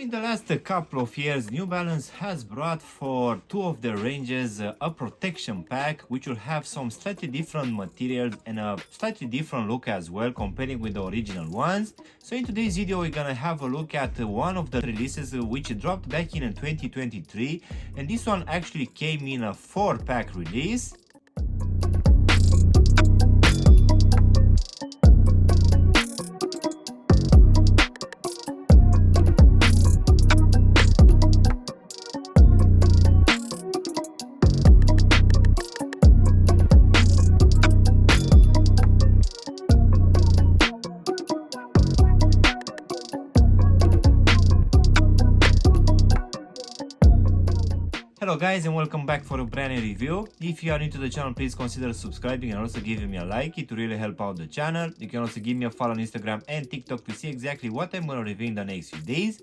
in the last couple of years, New Balance has brought for two of their ranges a protection pack which will have some slightly different materials and a slightly different look as well comparing with the original ones. So in today's video we're gonna have a look at one of the releases which dropped back in 2023, and this one actually came in a 4-pack release. Hello guys, and welcome back for a brand new review. If you are new to the channel, please consider subscribing and also giving me a like. It will really help out the channel. You can also give me a follow on Instagram and TikTok to see exactly what I'm gonna review in the next few days.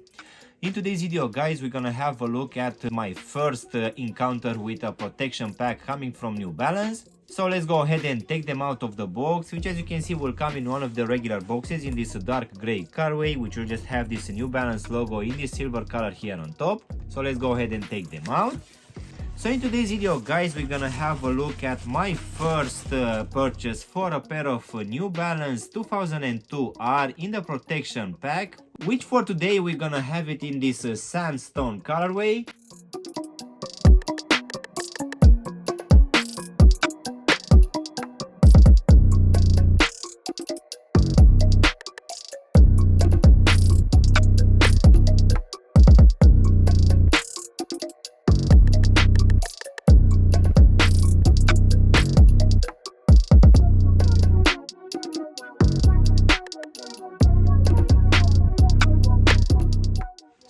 In today's video guys, we're gonna have a look at my first encounter with a protection pack coming from New Balance. So let's go ahead and take them out of the box, which as you can see will come in one of the regular boxes in this dark gray colorway, which will just have this New Balance logo in this silver color here on top. So let's go ahead and take them out. So in today's video guys, we're gonna have a look at my first purchase for a pair of New Balance 2002 R in the protection pack, which for today we're gonna have it in this Sandstone colorway.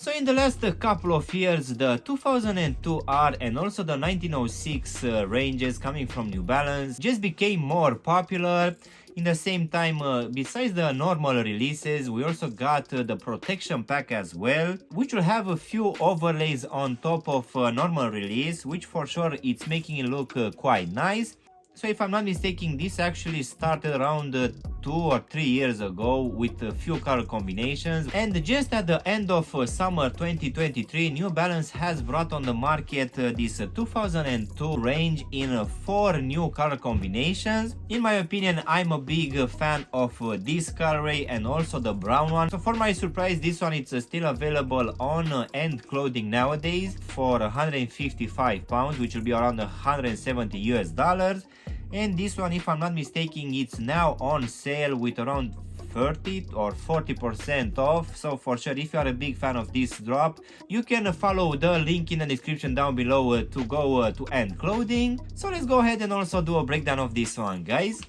So in the last couple of years, the 2002 R and also the 1906 ranges coming from New Balance just became more popular. In the same time, besides the normal releases, we also got the protection pack as well, which will have a few overlays on top of normal release, which for sure it's making it look quite nice. So if I'm not mistaken, this actually started around 2 or 3 years ago with a few color combinations, and just at the end of summer 2023, New Balance has brought on the market this 2002 range in 4 new color combinations. In my opinion, I'm a big fan of this colorway and also the brown one. So for my surprise, this one is still available on End Clothing nowadays for 155 pounds, which will be around 170 US dollars. And this one, if I'm not mistaken, it's now on sale with around 30 or 40% off. So for sure, if you are a big fan of this drop, you can follow the link in the description down below to go to End Clothing. So let's go ahead and also do a breakdown of this one guys.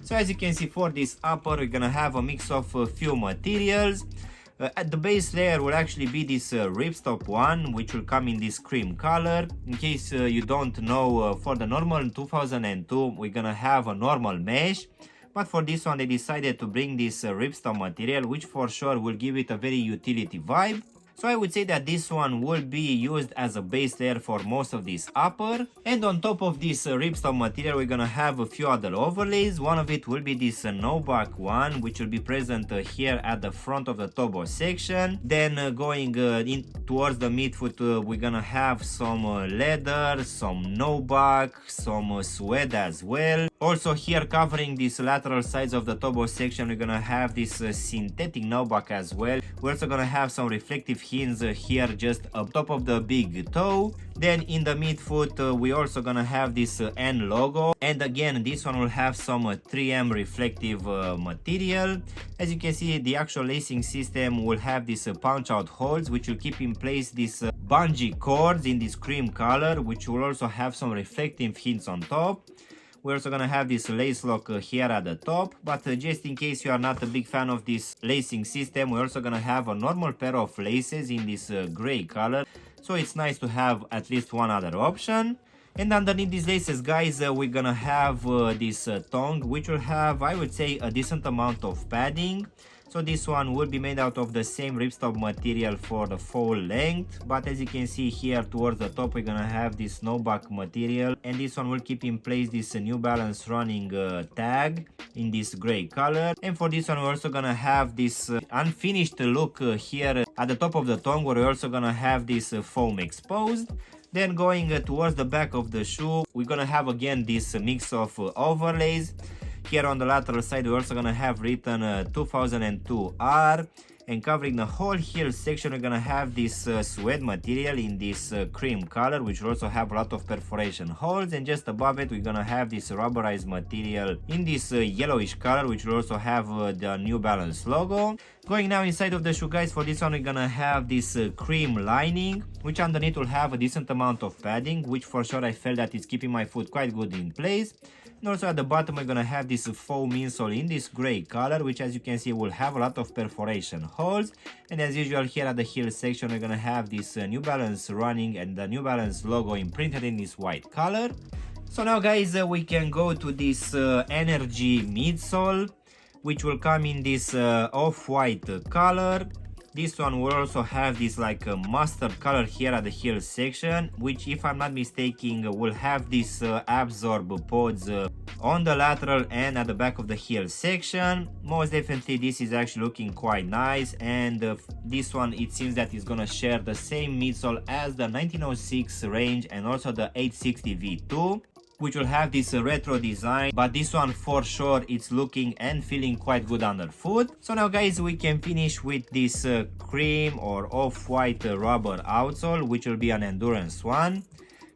So as you can see, for this upper we're gonna have a mix of a few materials. At the base layer will actually be this ripstop one, which will come in this cream color. In case you don't know, for the normal 2002 we're gonna have a normal mesh, but for this one they decided to bring this ripstop material, which for sure will give it a very utility vibe. So I would say that this one will be used as a base layer for most of this upper. And on top of this ripstop material, we're gonna have a few other overlays. One of it will be this no-back one, which will be present here at the front of the tobo section. Then going in towards the midfoot, we're gonna have some leather, some no-back, some suede as well. Also here covering this lateral sides of the tobo section, we're gonna have this synthetic no-back as well. We're also gonna have some reflective hints here just up top of the big toe. Then in the midfoot we also gonna have this N logo, and again this one will have some 3M reflective material. As you can see, the actual lacing system will have this punch out holes, which will keep in place this bungee cords in this cream color, which will also have some reflective hints on top. We're also gonna have this lace lock here at the top, but just in case you are not a big fan of this lacing system, we're also gonna have a normal pair of laces in this gray color, so it's nice to have at least one other option. And underneath these laces guys, we're gonna have this tongue, which will have, I would say, a decent amount of padding. So this one will be made out of the same ripstop material for the full length, but as you can see here towards the top we're gonna have this snowback material, and this one will keep in place this New Balance running tag in this gray color. And for this one we're also gonna have this unfinished look here at the top of the tongue, where we're also gonna have this foam exposed. Then going towards the back of the shoe, we're gonna have again this mix of overlays. Here on the lateral side we're also gonna have written 2002R, and covering the whole heel section we're gonna have this suede material in this cream color, which will also have a lot of perforation holes, and just above it we're gonna have this rubberized material in this yellowish color, which will also have the New Balance logo. Going now inside of the shoe, guys, for this one we're gonna have this cream lining, which underneath will have a decent amount of padding, which for sure I felt that it's keeping my foot quite good in place. And also at the bottom we're gonna have this foam insole in this gray color, which as you can see will have a lot of perforation holes. And as usual here at the heel section we're gonna have this New Balance running and the New Balance logo imprinted in this white color. So now guys, we can go to this Energy midsole, which will come in this off-white color. This one will also have this like a mustard color here at the heel section, which if I'm not mistaken will have this absorb pods on the lateral and at the back of the heel section. Most definitely this is actually looking quite nice, and this one it seems that it's gonna share the same midsole as the 1906 range and also the 860 V2, which will have this retro design, but this one for sure it's looking and feeling quite good underfoot. So now guys, we can finish with this cream or off-white rubber outsole, which will be an endurance one.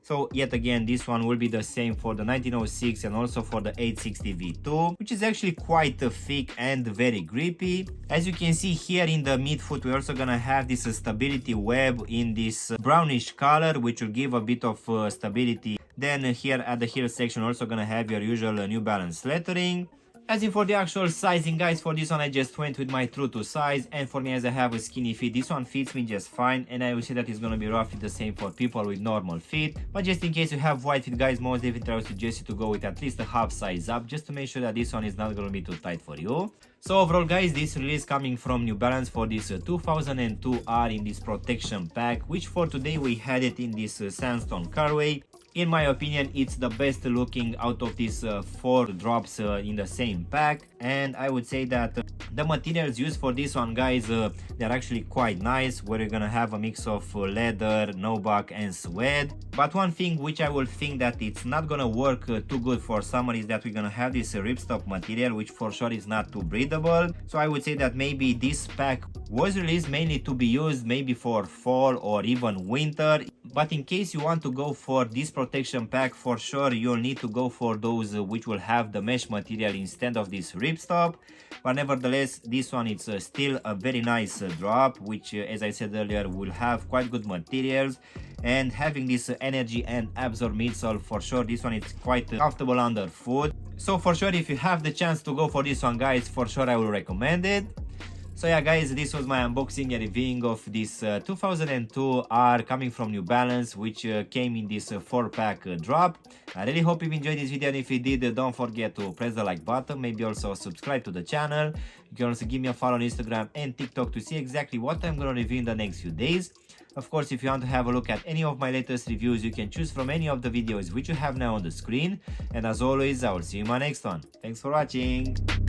So yet again, this one will be the same for the 1906 and also for the 860 V2, which is actually quite thick and very grippy. As you can see here in the midfoot, we're also gonna have this stability web in this brownish color, which will give a bit of stability. Then here at the heel section, also gonna have your usual New Balance lettering. As in for the actual sizing, guys, for this one I just went with my true to size, and for me, as I have a skinny feet, this one fits me just fine, and I will say that it's gonna be roughly the same for people with normal feet. But just in case you have wide feet, guys, most definitely I would suggest you to go with at least a half size up, just to make sure that this one is not gonna be too tight for you. So overall, guys, this release coming from New Balance for this 2002R in this protection pack, which for today we had it in this Sandstone colorway. In my opinion, it's the best looking out of these 4 drops in the same pack, and I would say that the materials used for this one, guys, they're actually quite nice, where you're gonna have a mix of leather, nubuck and suede. But one thing which I will think that it's not gonna work too good for summer is that we're gonna have this ripstop material, which for sure is not too breathable. So I would say that maybe this pack was released mainly to be used maybe for fall or even winter. But in case you want to go for this protection pack, for sure you'll need to go for those which will have the mesh material instead of this ripstop. But nevertheless, this one is still a very nice drop, which as I said earlier will have quite good materials. And having this Energy and Absorb midsole, for sure this one is quite comfortable underfoot. So for sure, if you have the chance to go for this one, guys, for sure I will recommend it. So yeah, guys, this was my unboxing and reviewing of this 2002R coming from New Balance, which came in this 4-pack drop. I really hope you enjoyed this video, and if you did, don't forget to press the like button, maybe also subscribe to the channel. You can also give me a follow on Instagram and TikTok to see exactly what I'm gonna review in the next few days. Of course, if you want to have a look at any of my latest reviews, you can choose from any of the videos which you have now on the screen. And as always, I will see you in my next one. Thanks for watching!